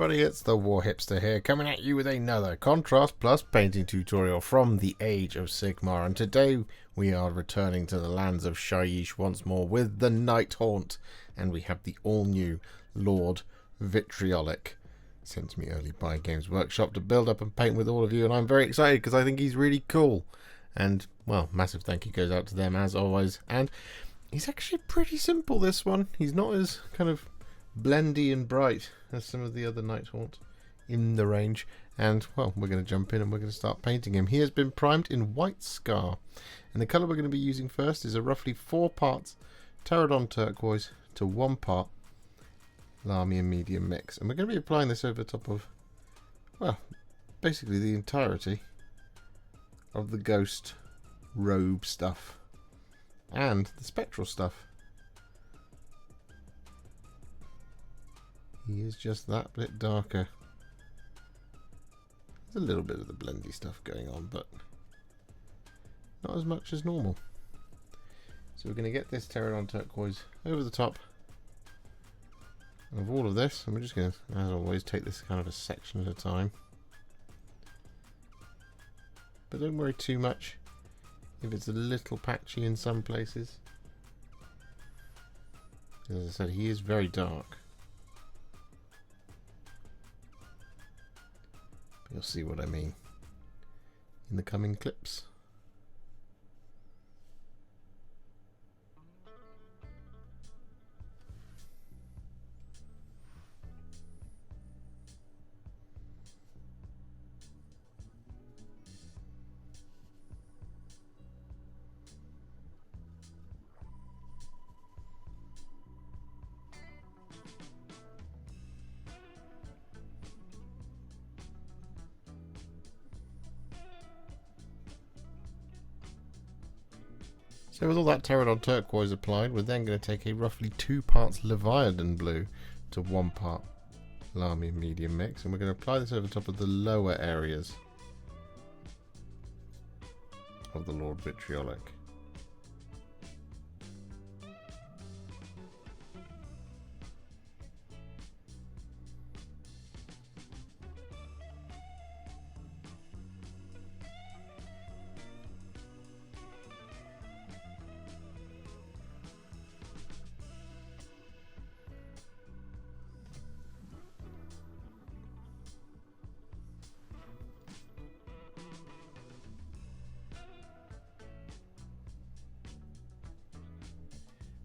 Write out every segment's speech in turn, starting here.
everybody, it's the Warhipster here, coming at you with another Contrast Plus painting tutorial from the Age of Sigmar, and today we are returning to the lands of Shyish once more with the Nighthaunt, and we have the all-new Lord Vitriolic, sent to me early by Games Workshop to build up and paint with all of you, and I'm very excited because I think he's really cool, and, well, massive thank you goes out to them as always, and he's actually pretty simple, this one. He's not as kind of blendy and bright as some of the other Nighthaunt in the range, and well, we're going to jump in and we're going to start painting him. He has been primed in White Scar, and the colour we're going to be using first is a roughly 4 parts Terradon Turquoise to 1 part Lahmian Medium mix, and we're going to be applying this over top of, well, basically the entirety of the ghost robe stuff and the spectral stuff. He is just that bit darker. There's a little bit of the blendy stuff going on, but not as much as normal. So we're going to get this Terradon Turquoise over the top of all of this, and we're just going to, as always, take this kind of a section at a time. But don't worry too much if it's a little patchy in some places. As I said, he is very dark. You'll see what I mean in the coming clips. So with all that Terradon Turquoise applied, we're then going to take a roughly 2 parts Leviadon Blue to 1 part Lahmian Medium mix, and we're going to apply this over top of the lower areas of the Lord Vitriolic.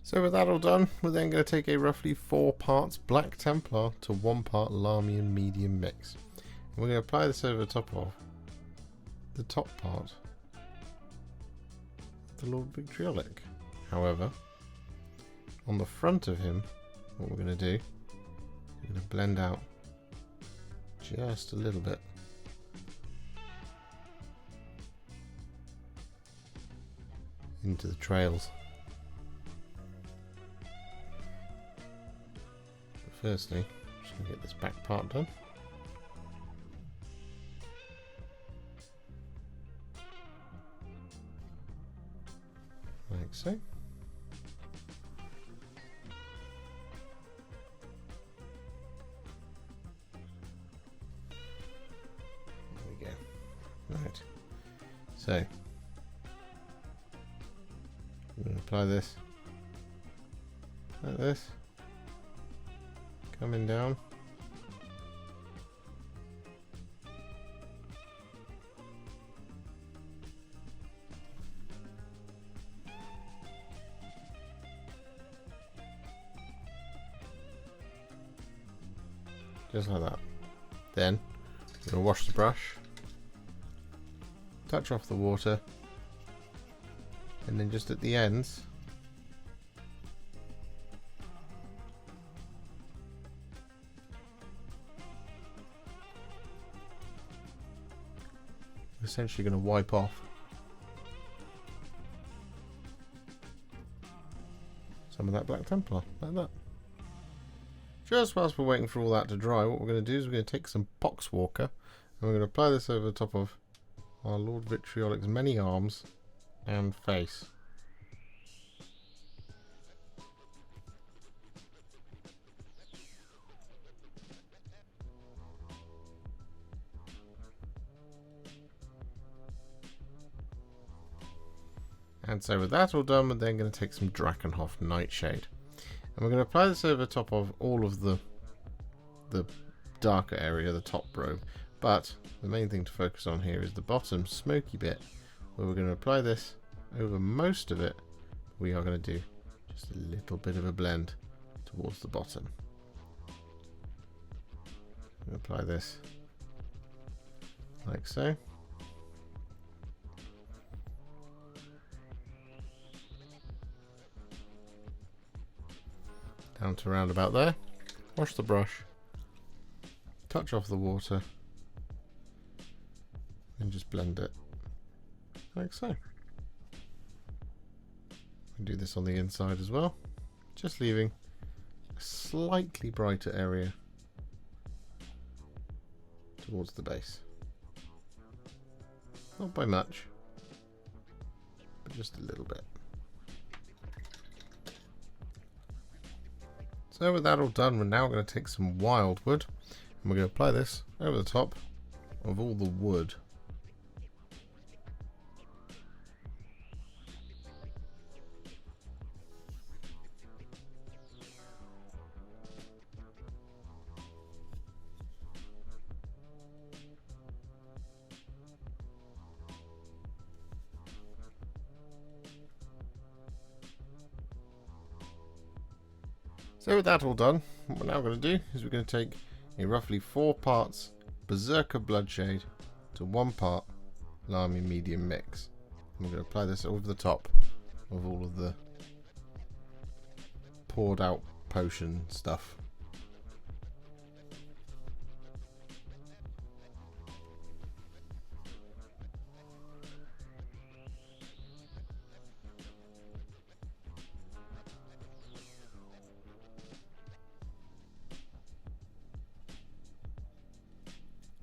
So with that all done, we're then going to take a roughly 4 parts Black Templar to 1 part Lahmian Medium mix. And we're going to apply this over the top of the top part of the Lord Vitriolic. However, on the front of him, what we're going to do, we're going to blend out just a little bit. Into the trails. Firstly, I'm just going to get this back part done. Like so. There we go. Right. So, I'm going to apply this like this. Coming down. Just like that. Then I'm going to wash the brush, touch off the water, and then just at the ends essentially going to wipe off some of that Black Templar, like that. Just whilst we're waiting for all that to dry, what we're going to do is we're going to take some Poxwalker and we're going to apply this over the top of our Lord Vitriolic's many arms and face. And so with that all done, we're then going to take some Drakenhof Nightshade. And we're going to apply this over the top of all of the darker area, the top robe. But the main thing to focus on here is the bottom smoky bit, where we're going to apply this over most of it. We are going to do just a little bit of a blend towards the bottom. Apply this like so. Down to around about there. Wash the brush. Touch off the water. And just blend it like so. And do this on the inside as well. Just leaving a slightly brighter area towards the base. Not by much, but just a little bit. So with that all done, we're now going to take some Wyldwood and we're going to apply this over the top of all the wood. So with that all done, what we're now going to do is we're going to take a roughly 4 parts Berserker Bloodshade to 1 part Lamy medium mix. And we're going to apply this over the top of all of the poured out potion stuff.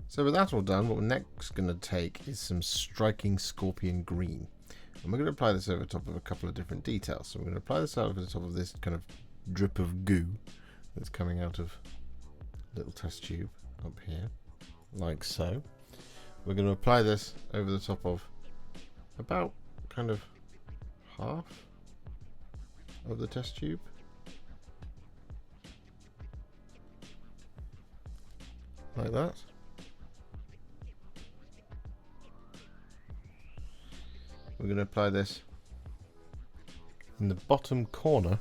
So with that all done, what we're next going to take is some Striking Scorpion Green. And we're going to apply this over the top of a couple of different details. So we're going to apply this over the top of this kind of drip of goo that's coming out of a little test tube up here, like so. We're going to apply this over the top of about kind of half of the test tube. Like that. We're going to apply this in the bottom corner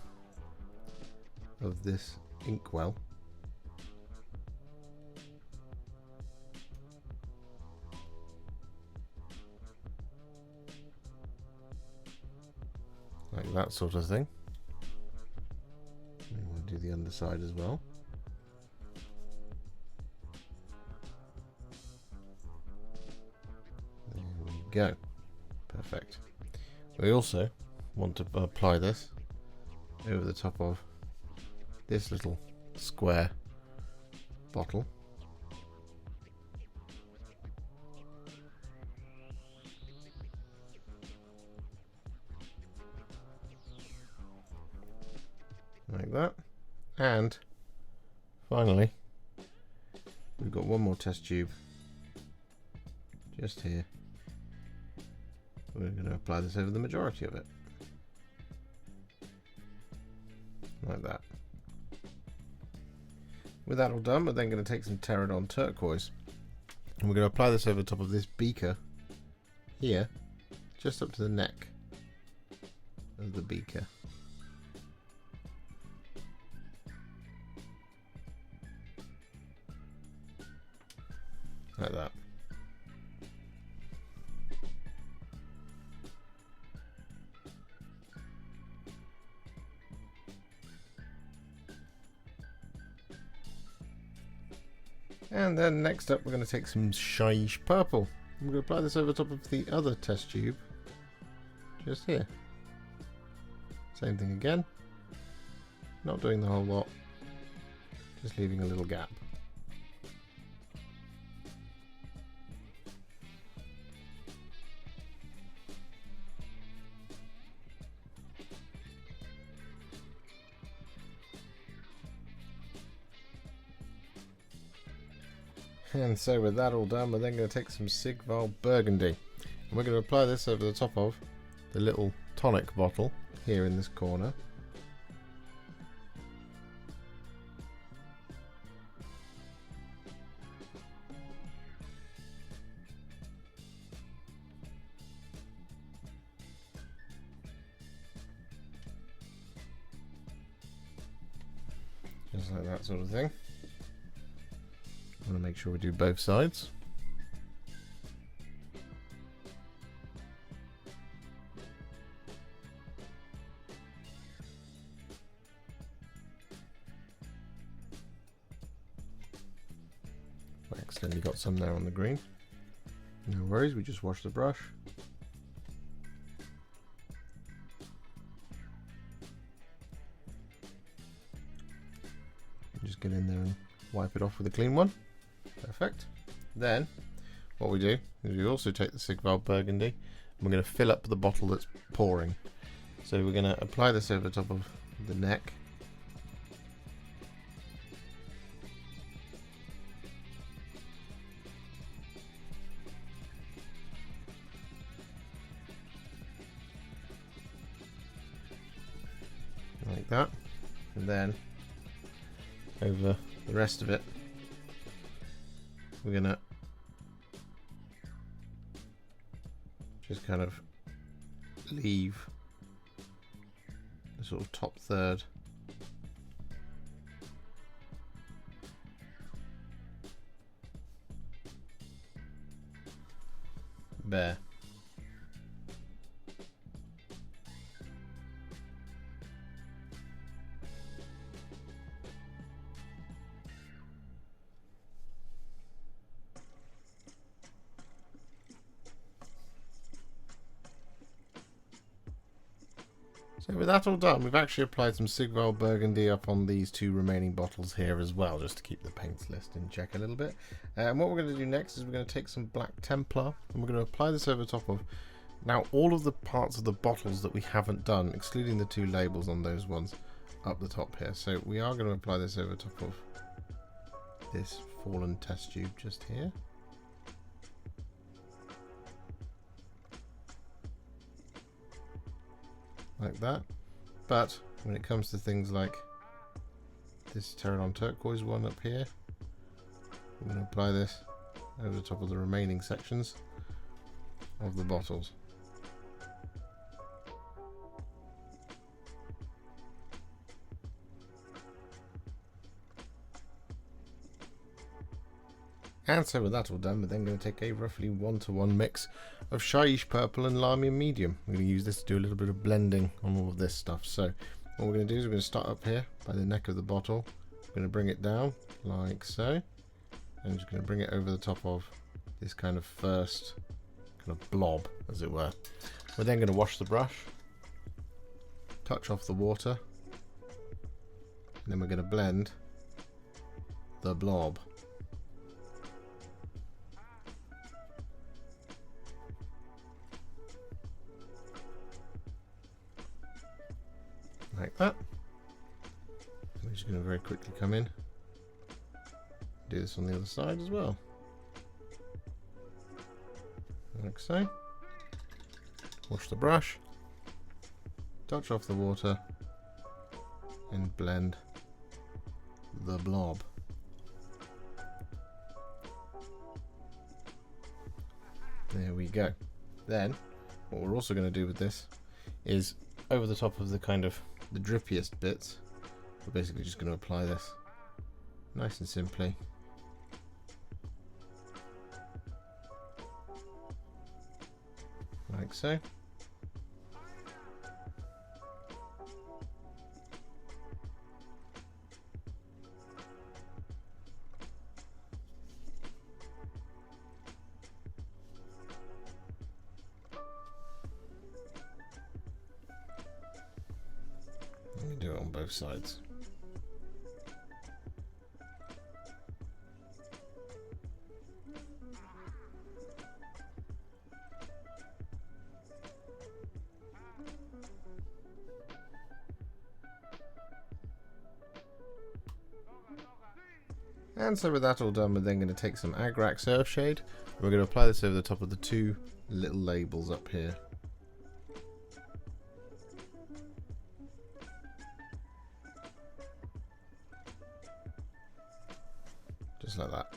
of this inkwell. Like that sort of thing. And we'll do the underside as well. There we go. Perfect. We also want to apply this over the top of this little square bottle. Like that. And finally, we've got one more test tube just here. We're going to apply this over the majority of it. Like that. With that all done, we're then going to take some Terradon Turquoise. And we're going to apply this over the top of this beaker here, just up to the neck of the beaker. Like that. And then next up we're going to take some Shyish Purple. I'm going to apply this over the top of the other test tube, just here. Same thing again, not doing the whole lot, just leaving a little gap. And so with that all done, we're then going to take some Sigvald Burgundy. And we're going to apply this over the top of the little tonic bottle here in this corner. Just like that sort of thing. I want to make sure we do both sides. I accidentally got some there on the green. No worries, we just wash the brush. Just get in there and wipe it off with a clean one. Perfect. Then what we do is we also take the Sigvald Burgundy and we're going to fill up the bottle that's pouring. So we're going to apply this over the top of the neck. Like that. And then over the rest of it we're gonna just kind of leave the sort of top third bare. So with that all done, we've actually applied some Sigvald Burgundy up on these two remaining bottles here as well, just to keep the paints list in check a little bit. And what we're going to do next is we're going to take some black Templar and we're going to apply this over top of now all of the parts of the bottles that we haven't done, excluding the two labels on those ones up the top here. So we are going to apply this over top of this fallen test tube just here. Like that. But when it comes to things like this Terradon Turquoise one up here, I'm going to apply this over the top of the remaining sections of the bottles. And so with that all done, we're then going to take a roughly 1-to-1 mix of Shyish Purple and Lamium Medium. We're going to use this to do a little bit of blending on all of this stuff. So what we're going to do is we're going to start up here by the neck of the bottle. We're going to bring it down like so. And just going to bring it over the top of this kind of first kind of blob, as it were. We're then going to wash the brush, touch off the water, and then we're going to blend the blob. Like that. We're just going to very quickly come in, do this on the other side as well, like so. Wash the brush, touch off the water, and blend the blob. There we go. Then what we're also going to do with this is over the top of the kind of the drippiest bits, we're basically just going to apply this nice and simply. Like so. Do it on both sides. And so with that all done, we're then going to take some Agrax Earthshade. We're going to apply this over the top of the two little labels up here. just like that.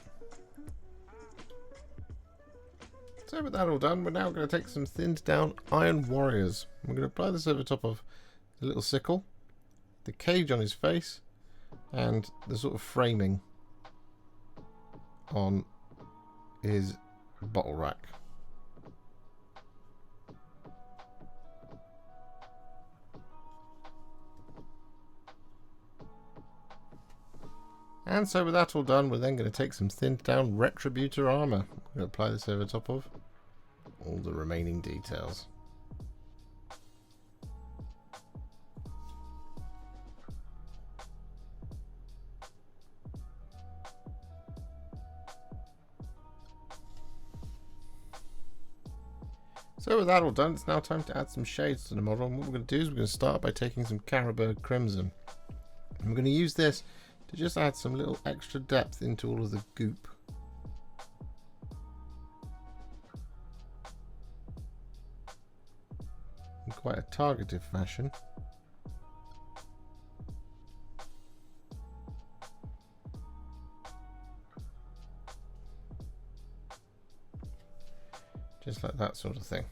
So with that all done, we're now going to take some thinned down Iron Warriors. We're going to apply this over the top of the little sickle, the cage on his face, and the sort of framing on his bottle rack. And so with that all done, we're then going to take some thinned down Retributor Armour. We're going to apply this over the top of all the remaining details. So with that all done, it's now time to add some shades to the model. And what we're going to do is we're going to start by taking some Carroburg Crimson. And we're going to use this to just add some little extra depth into all of the goop. In quite a targeted fashion. Just like that sort of thing.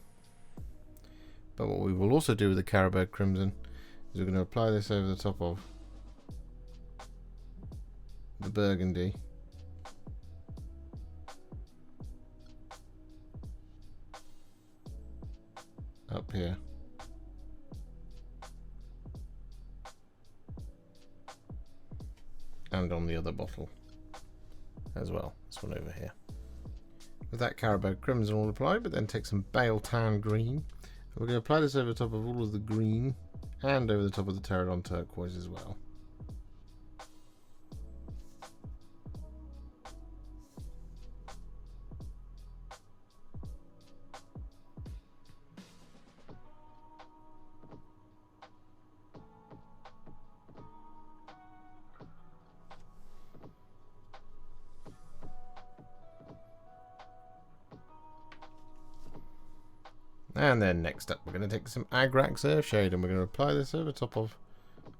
But what we will also do with the Carroburg Crimson is we're going to apply this over the top of the Burgundy. Up here. And on the other bottle as well. This one over here. With that Carroburg Crimson all applied, but then take some Biel-Tan Green. We're going to apply this over the top of all of the green and over the top of the Terradon Turquoise as well. And then next up we're going to take some Agrax Earthshade and we're going to apply this over top of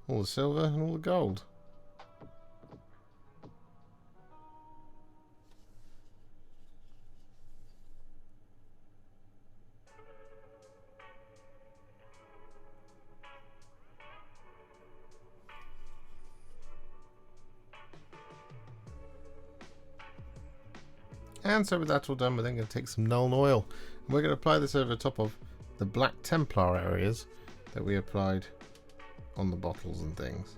all the silver and all the gold. And so with that all done, we're then going to take some Nuln Oil. And we're going to apply this over the top of the black Templar areas that we applied on the bottles and things.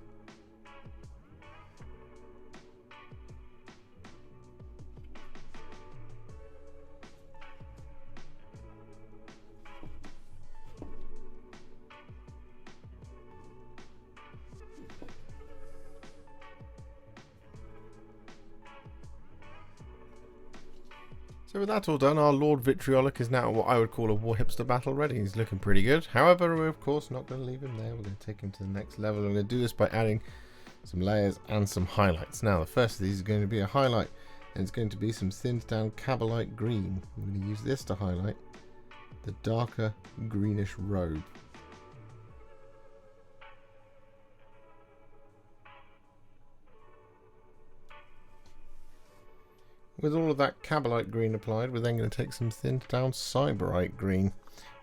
So with that all done, our Lord Vitriolic is now what I would call a Warhipster battle ready. He's looking pretty good. However, we're of course not going to leave him there. We're going to take him to the next level. We're going to do this by adding some layers and some highlights. Now, the first of these is going to be a highlight, and it's going to be some thinned down Kabalite Green. We're going to use this to highlight the darker greenish robe. With all of that Kabalite Green applied, we're then going to take some thinned down Cyberite Green.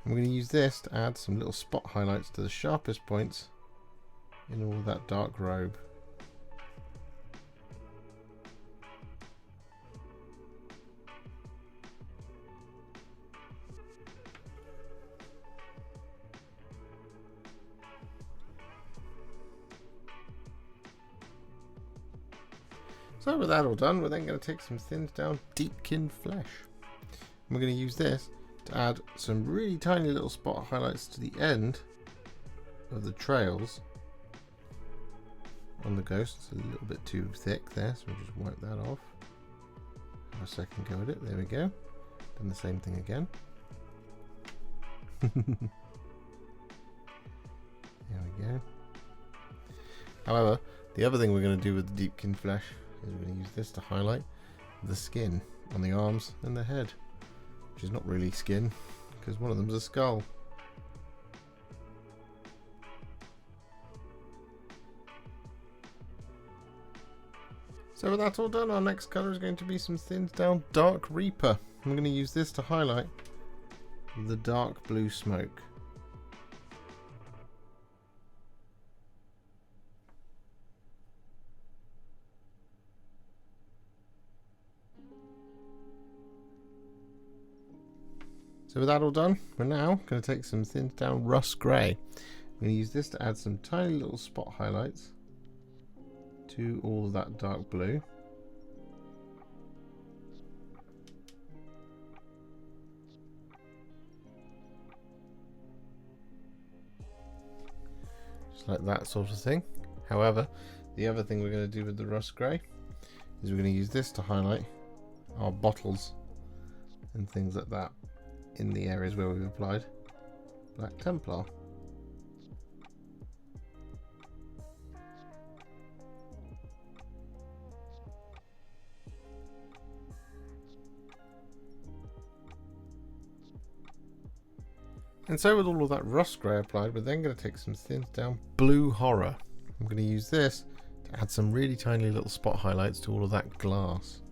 And we're going to use this to add some little spot highlights to the sharpest points in all of that dark robe. So with that all done, we're then going to take some thinned down Deepkin Flesh. And we're going to use this to add some really tiny little spot highlights to the end of the trails on the ghost. It's a little bit too thick there, so we'll just wipe that off. Have a second go at it. There we go. Done the same thing again. There we go. However, the other thing we're going to do with the Deepkin Flesh is we're going to use this to highlight the skin on the arms and the head, which is not really skin because one of them's a skull. So with that all done, our next colour is going to be some thinned down Dark Reaper. I'm going to use this to highlight the dark blue smoke. So with that all done, we're now going to take some thinned down Russ Grey. I'm going to use this to add some tiny little spot highlights to all of that dark blue. Just like that sort of thing. However, the other thing we're going to do with the Russ Grey is we're going to use this to highlight our bottles and things like that in the areas where we've applied Black Templar. And so with all of that Rust Grey applied, we're then going to take some thinned down Blue Horror. I'm going to use this to add some really tiny little spot highlights to all of that glass.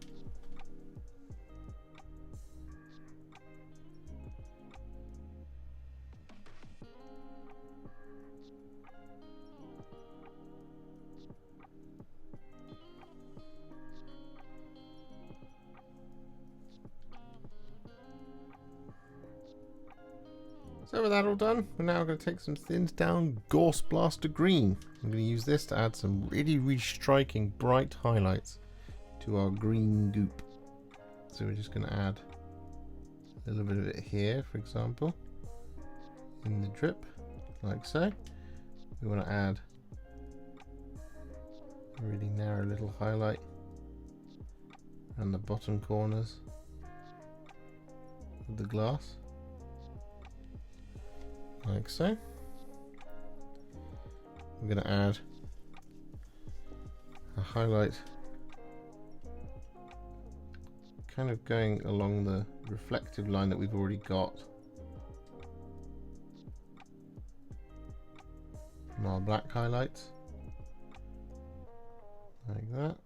So with that all done, we're now going to take some thinned down Gauss Blaster Green. I'm going to use this to add some really striking bright highlights to our green goop. So we're just going to add a little bit of it here, for example, in the drip, like so. We want to add a really narrow little highlight around the bottom corners of the glass. Like so. We're going to add a highlight kind of going along the reflective line that we've already got from our black highlights, like that.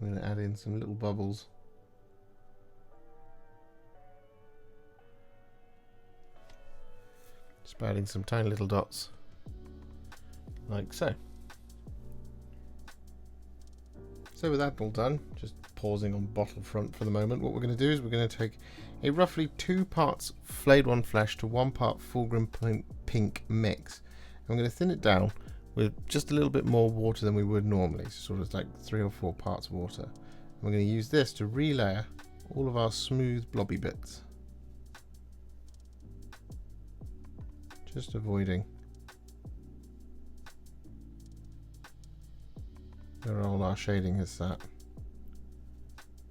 I'm going to add in some little bubbles just by adding some tiny little dots like so. So with that all done, just pausing on bottle front for the moment, what we're going to do is we're going to take a roughly 2 parts Flayed One Flesh to 1 part Fulgrim Pink mix. I'm going to thin it down with just a little bit more water than we would normally, so sort of like 3 or 4 parts water. We're going to use this to relayer all of our smooth blobby bits, just avoiding where all our shading has sat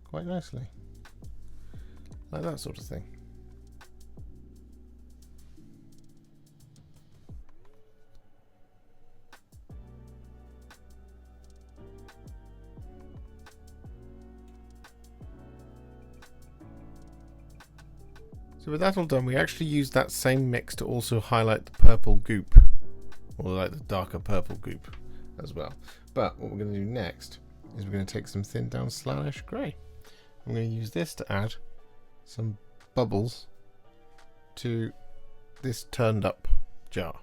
quite nicely, like that sort of thing. So with that all done, we actually used that same mix to also highlight the purple goop, or like the darker purple goop as well. But what we're going to do next is we're going to take some thinned down Slaanesh Grey. I'm going to use this to add some bubbles to this turned up jar.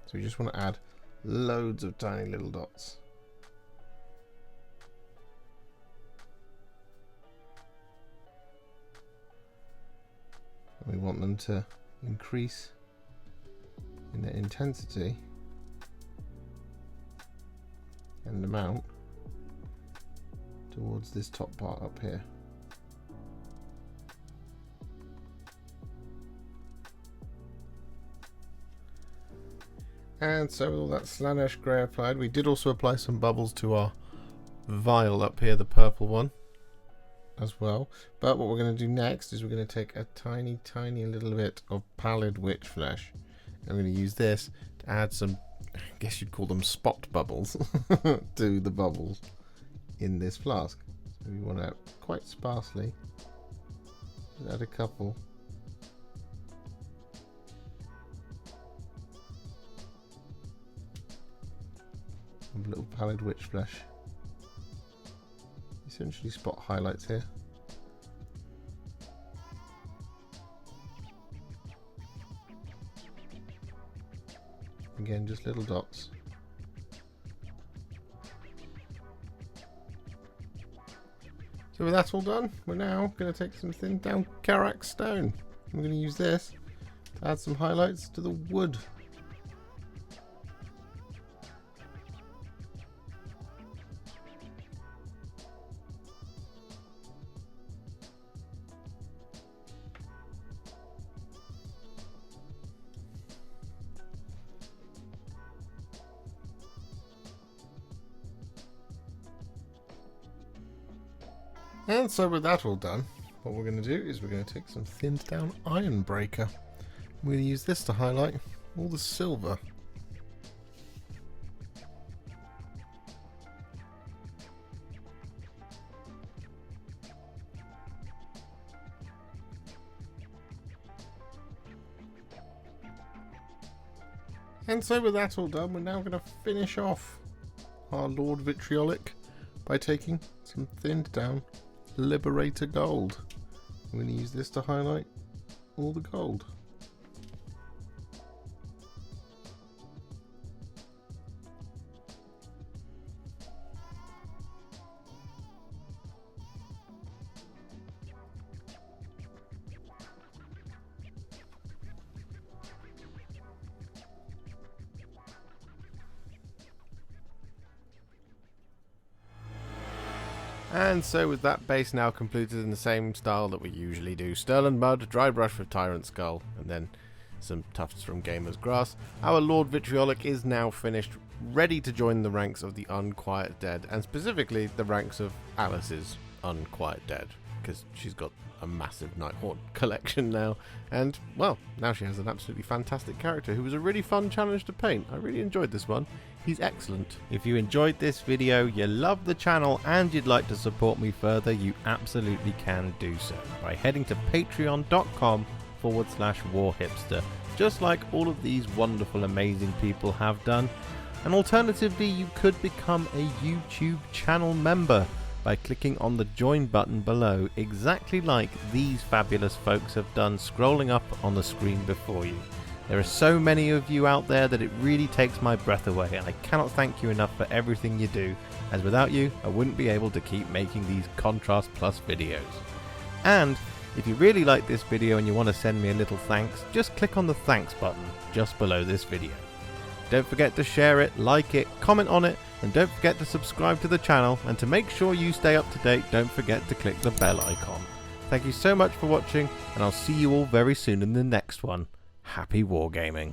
So we just want to add loads of tiny little dots. We want them to increase in their intensity and amount towards this top part up here. And so with all that Slaanesh Grey applied, we did also apply some bubbles to our vial up here, the purple one, as well. But what we're going to do next is we're going to take a tiny little bit of Pallid Wych flesh. I'm going to use this to add some, I guess you'd call them spot bubbles, to the bubbles in this flask. So we want to add quite sparsely, just add a couple. of little Pallid Wych flesh. Essentially spot highlights here. Again, just little dots. So with that all done, we're now going to take some thinned down Agrax stone. We're going to use this to add some highlights to the wood. And so with that all done, what we're going to do is we're going to take some thinned down iron breaker. We're going to use this to highlight all the silver. And so with that all done, we're now going to finish off our Lord Vitriolic by taking some thinned down Liberator gold. I'm going to use this to highlight all the gold. And so with that base now completed in the same style that we usually do, Sterling Mud, Dry Brush with Tyrant Skull, and then some tufts from Gamer's Grass, our Lord Vitriolic is now finished, ready to join the ranks of the Unquiet Dead, and specifically the ranks of Alice's Unquiet Dead, because she's got a massive Nighthaunt collection now, and well, now she has an absolutely fantastic character who was a really fun challenge to paint. I really enjoyed this one. He's excellent. If you enjoyed this video, you love the channel, and you'd like to support me further, you absolutely can do so by heading to patreon.com/warhipster, just like all of these wonderful, amazing people have done. And alternatively, you could become a YouTube channel member by clicking on the join button below, exactly like these fabulous folks have done, scrolling up on the screen before you. There are so many of you out there that it really takes my breath away, and I cannot thank you enough for everything you do, as without you I wouldn't be able to keep making these Contrast Plus videos. And if you really like this video and you want to send me a little thanks, just click on the thanks button just below this video. Don't forget to share it, like it, comment on it, and don't forget to subscribe to the channel, and to make sure you stay up to date, don't forget to click the bell icon. Thank you so much for watching, and I'll see you all very soon in the next one. Happy wargaming.